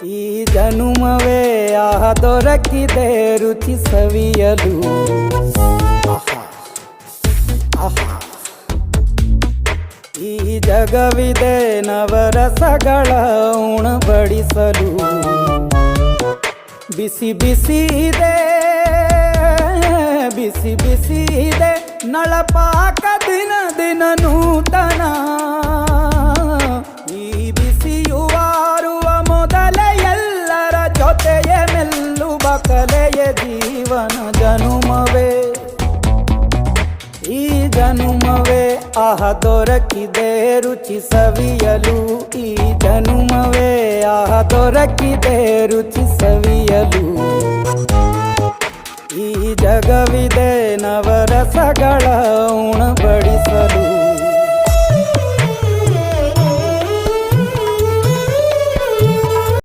ಈ ಜನುಮವೇ ದೊರಕಿದೆ ರುಚಿ ಸವಿಯಲು. ಆಹಾ ಆಹಾ. ಈ ಜಗವಿದೆ ನವರಸಗಳ ಉಣಬಡಿಸಲು. ಬಿಸಿ ಬಿಸಿ ಇದೆ, ಬಿಸಿ ಬಿಸಿ ಇದೆ ನಳಪಾಕ ದಿನ ದಿನ ನೂತನ. ಈ ಬಿಸಿಯುವಾರುವ ಮೊದಲೇ ಎಲ್ಲರ ಜೊತೆಯೇ ಮೆಲ್ಲುವ ಕಲೆಯ ಜೀವನ ಜನುಮವೇ. ಈ ಜನುಮವೇ ದೊರಕಿದೆ ರುಚಿ ಸವಿಯಲು. ಈ ಜನುಮವೇ ದೊರಕಿದೆ ರುಚಿ ಸವಿಯಲು. ಈ ಜಗವಿದೆ ನವರಸಗಳ ಉಣಬಡಿಸಲು.